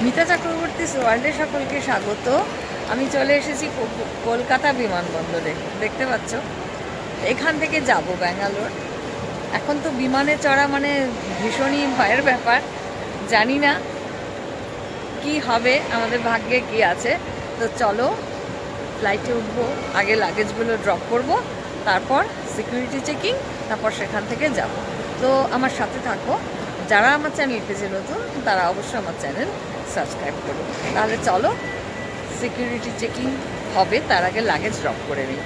মিতা চক্রবর্তী ওয়ার্ল্ডে সকলকে স্বাগত। আমি চলে এসেছি কলকাতা বিমানবন্দরে, দেখতে পাচ্ছ। এখান থেকে যাব ব্যাঙ্গালোর। এখন তো বিমানে চড়া মানে ভীষণই ভয়ের ব্যাপার, জানি না কি হবে, আমাদের ভাগ্যে কি আছে। তো চলো ফ্লাইটে উঠবো, আগে লাগেজগুলো ড্রপ করব, তারপর সিকিউরিটি চেকিং, তারপর সেখান থেকে যাব। তো আমার সাথে থাকো। যারা আমার চ্যানেল পেজে নতুন তারা অবশ্যই আমার চ্যানেল সাবস্ক্রাইব করো। তাহলে চলো সিকিউরিটি চেকিং হবে, তার আগে লাগেজ ড্রপ করে নিই।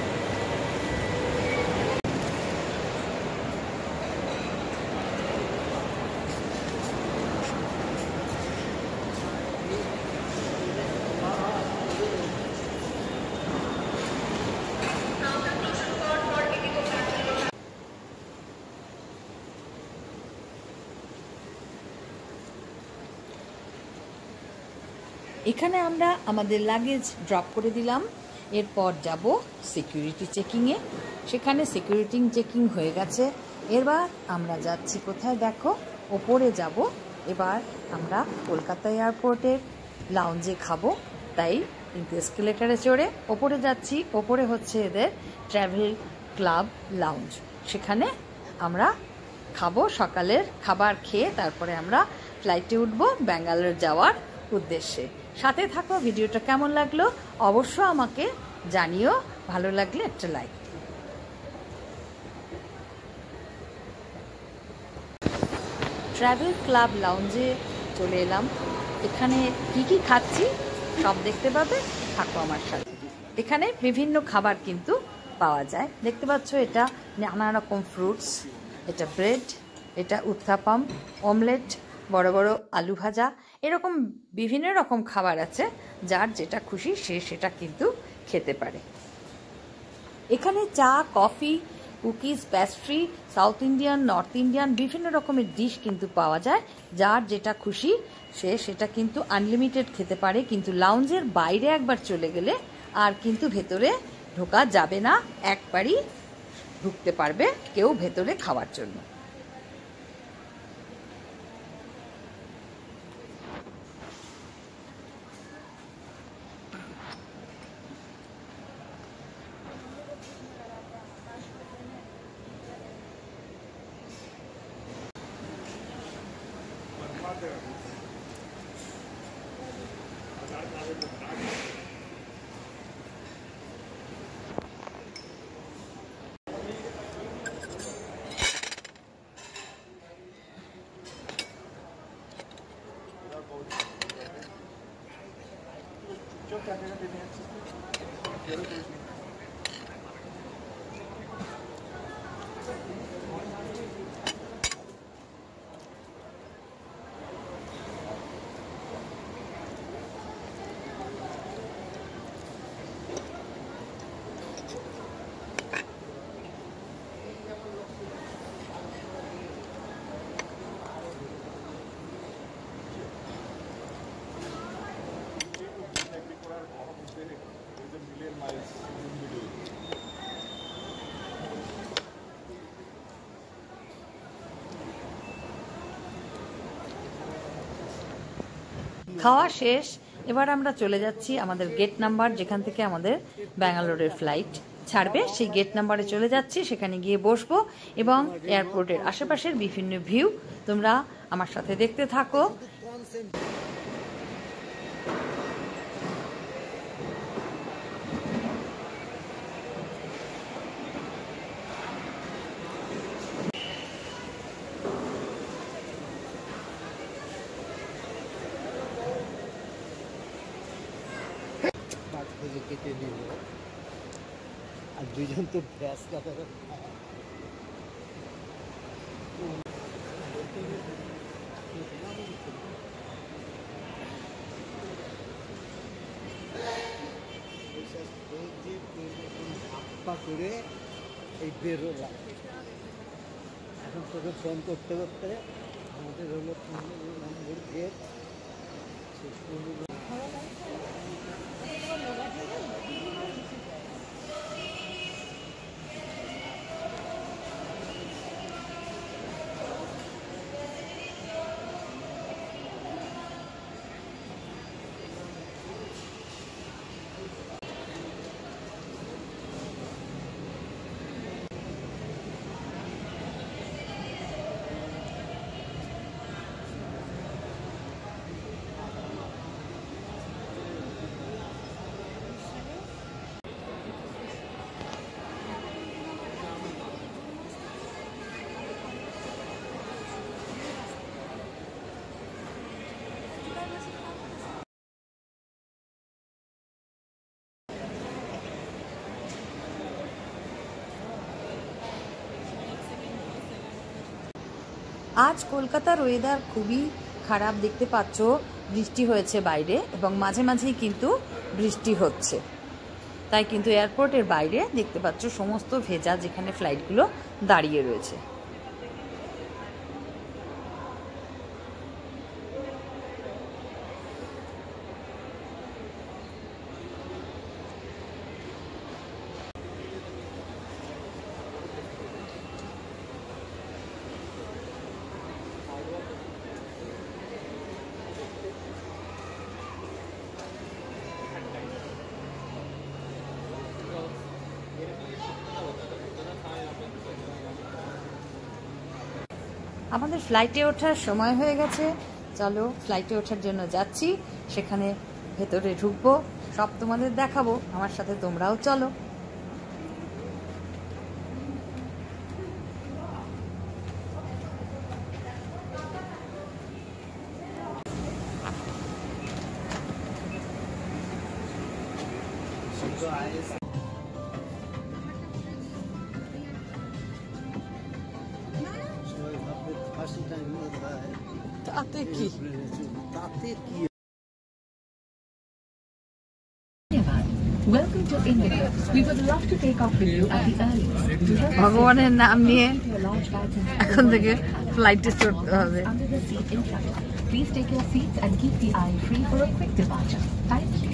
এখানে আমরা আমাদের লাগেজ ড্রপ করে দিলাম, এরপর যাব সিকিউরিটি চেকিংয়ে। সেখানে সিকিউরিটি চেকিং হয়ে গেছে। এবার আমরা যাচ্ছি কোথায় দেখো, ওপরে যাব। এবার আমরা কলকাতা এয়ারপোর্টের লাউঞ্জে খাবো, তাই কিন্তু এসকেলেটারে চড়ে ওপরে যাচ্ছি। ওপরে হচ্ছে এদের ট্রাভেল ক্লাব লাউঞ্জ, সেখানে আমরা খাবো। সকালের খাবার খেয়ে তারপরে আমরা ফ্লাইটে উঠবো ব্যাঙ্গালোর যাওয়ার উদ্দেশ্যে। সাথে থাকো। ভিডিওটা কেমন লাগলো অবশ্য আমাকে জানিও, ভালো লাগলে একটা লাইক। ট্রাভেল ক্লাব লাউঞ্জে চলে এলাম। এখানে কি কি খাচ্ছি সব দেখতে পাবে, থাকো আমার সাথে। এখানে বিভিন্ন খাবার কিন্তু পাওয়া যায়, দেখতে পাচ্ছ। এটা নানা রকম ফ্রুটস, এটা ব্রেড, এটা উত্থাপাম, অমলেট, বড় বড় আলু ভাজা, এরকম বিভিন্ন রকম খাবার আছে। যার যেটা খুশি সে সেটা কিন্তু খেতে পারে। এখানে চা, coffee, cookies, pastry, south Indian, north Indian বিভিন্ন রকমের ডিশ কিন্তু পাওয়া যায়। যার যেটা খুশি সে সেটা কিন্তু আনলিমিটেড খেতে পারে। কিন্তু লাউঞ্জের বাইরে একবার চলে গেলে আর কিন্তু ভেতরে ঢোকা যাবে না, একবারই ঢুকতে পারবে কেউ ভেতরে খাওয়ার জন্য। খাওয়া শেষ। এবার আমরা চলে যাচ্ছি আমাদের গেট নাম্বার, যেখান থেকে আমাদের ব্যাঙ্গালোরের ফ্লাইট ছাড়বে, সেই গেট নাম্বারে চলে যাচ্ছি। সেখানে গিয়ে বসবো এবং এয়ারপোর্টের আশেপাশের বিভিন্ন ভিউ তোমরা আমার সাথে দেখতে থাকো। কেটে নিল আর দুজন তো ব্যাস কাটা করে এই বেরোলাম। এখন তোকে ফোন করতে করতে আমাদের হলো 15 নম্বর গেট। আজ কলকাতার ওয়েদার খুবই খারাপ, দেখতে পাচ্ছ বৃষ্টি হয়েছে বাইরে এবং মাঝে মাঝেই কিন্তু বৃষ্টি হচ্ছে। তাই কিন্তু এয়ারপোর্টের বাইরে দেখতে পাচ্ছ সমস্ত ভেজা, যেখানে ফ্লাইটগুলো দাঁড়িয়ে রয়েছে। আমাদের ফ্লাইটে ওঠার সময় হয়ে গেছে, চলো ফ্লাইটে ওঠার জন্য যাচ্ছি, সেখানে ভেতরে ঢুকবো, সব তোমাদের দেখাবো, আমার সাথে তোমরাও চলো। তাতে কি? Welcome to India. We would love to take off with you at the earliest. ভগবানের নাম নিয়ে এখন থেকে ফ্লাইটে চড়তে হবে। Under the seat in front. Please take your seats and keep the aisle free for a quick departure. Thank you.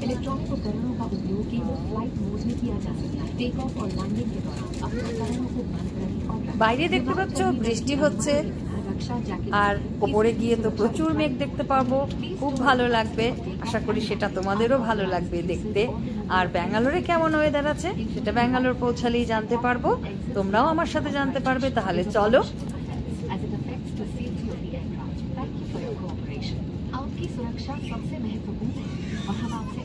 Electronic उपकरणों का उपयोग केवल फ्लाइट मोड में किया जा सकता है। टेक ऑफ और लैंडिंग के दौरान अपने उपकरणों को बंद करें और বাইরে দেখতে পাচ্ছ বৃষ্টি হচ্ছে, আর ওপরে গিয়ে তো প্রচুর মেঘ দেখতে পারবো, খুব ভালো লাগবে। আশা করি সেটা তোমাদেরও ভালো লাগবে দেখতে। আর ব্যাঙ্গালোরে কেমন ওয়েদার আছে সেটা ব্যাঙ্গালোর পৌঁছালেই জানতে পারবো, তোমরাও আমার সাথে জানতে পারবে। তাহলে চলো। as it affects the safety of the aircraft. Thank you for your cooperation. आपकी सुरक्षा सबसे महत्वपूर्ण है और हम आपसे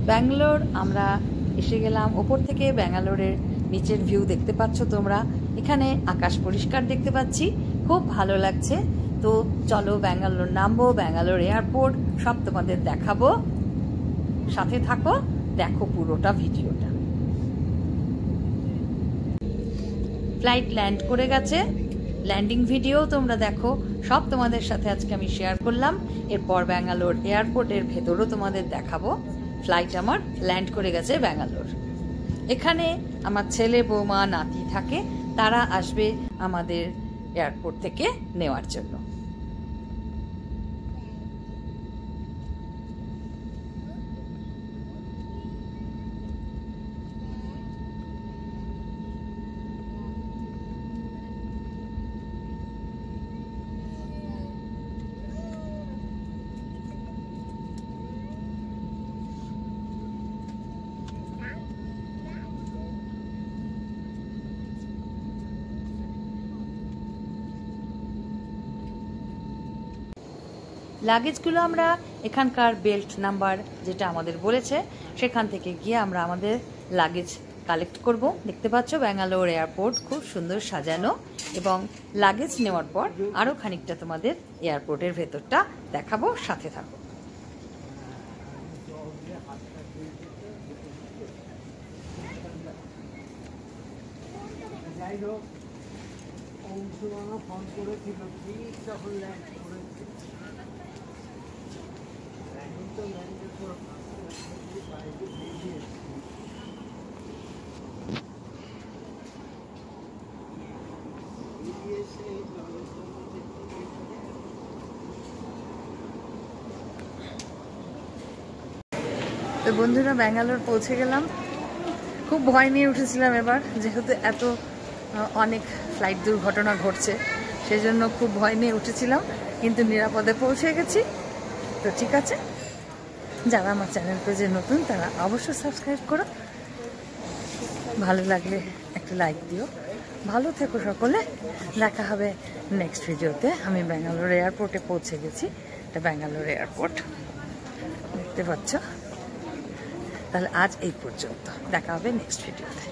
ব্যাঙ্গালোর আমরা এসে গেলাম। ওপর থেকে ব্যাঙ্গালোরের নিচের ভিউ দেখতে পাচ্ছ তোমরা। এখানে আকাশ পরিষ্কার দেখতে পাচ্ছি, খুব ভালো লাগছে। তো চলো ব্যাঙ্গালোর নামবো, ব্যাঙ্গালোর এয়ারপোর্ট সব তোমাদের দেখাবো, সাথে থাকো, দেখো পুরোটা ভিডিওটা। ফ্লাইট ল্যান্ড করে গেছে, ল্যান্ডিং ভিডিও তোমরা দেখো, সব তোমাদের সাথে আজকে আমি শেয়ার করলাম। এরপর ব্যাঙ্গালোর এয়ারপোর্টের ভেতরও তোমাদের দেখাবো। ফ্লাইট আমার ল্যান্ড করে গেছে ব্যাঙ্গালোর। এখানে আমার ছেলে, বৌমা, নাতি থাকে, তারা আসবে আমাদের এয়ারপোর্ট থেকে নেওয়ার জন্য। লাগেজগুলো আমরা এখানকার বেল্ট নাম্বার যেটা আমাদের বলেছে সেখান থেকে গিয়ে আমরা আমাদের লাগেজ কালেক্ট করব। দেখতে পাচ্ছ ব্যাঙ্গালোর এয়ারপোর্ট খুব সুন্দর সাজানো, এবং লাগেজ নেওয়ার পর আরও খানিকটা তোমাদের এয়ারপোর্টের ভেতরটা দেখাবো, সাথে থাকো। যাই হোক, অংশুমানও ফোন করেছিল ঠিক তখন ল্যান্ড করেছে। এখন তো ল্যান্ডের পর বাইরে বেরিয়ে এসে তো বন্ধুরা, ব্যাঙ্গালোর পৌঁছে গেলাম। খুব ভয় নিয়ে উঠেছিলাম এবার, যেহেতু এত অনেক ফ্লাইট দুর্ঘটনা ঘটছে, সেই জন্য খুব ভয় নিয়ে উঠেছিলাম, কিন্তু নিরাপদে পৌঁছে গেছি। তো ঠিক আছে, যারা আমার চ্যানেল পেজে নতুন তারা অবশ্যই সাবস্ক্রাইব করো, ভালো লাগলে একটু লাইক দিও। ভালো থেকো সকলে, দেখা হবে নেক্সট ভিডিওতে। আমি ব্যাঙ্গালোর এয়ারপোর্টে পৌঁছে গেছি, এটা ব্যাঙ্গালোর এয়ারপোর্ট দেখতে পাচ্ছ। তাহলে আজ এই পর্যন্ত, দেখা হবে নেক্সট ভিডিওতে।